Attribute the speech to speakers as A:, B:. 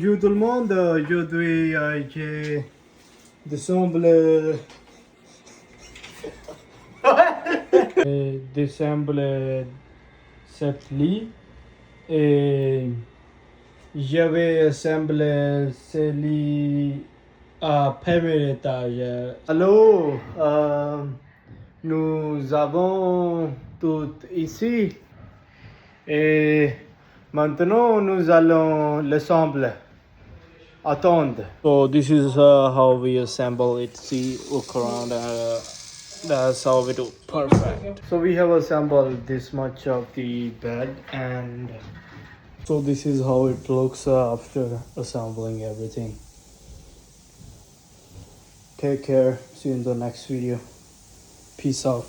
A: Bonjour tout le monde, aujourd'hui j'ai Désemble Désemble cette lit et je vais assembler ce lit à premier étage. Allô, nous avons tout ici et maintenant nous allons l'assembler. Attendre. So this is how we assemble it. See, look around. That's how we do. Perfect. So we have assembled this much of the bed, and so this is how it looks after assembling everything. Take care. See you in the next video. Peace out.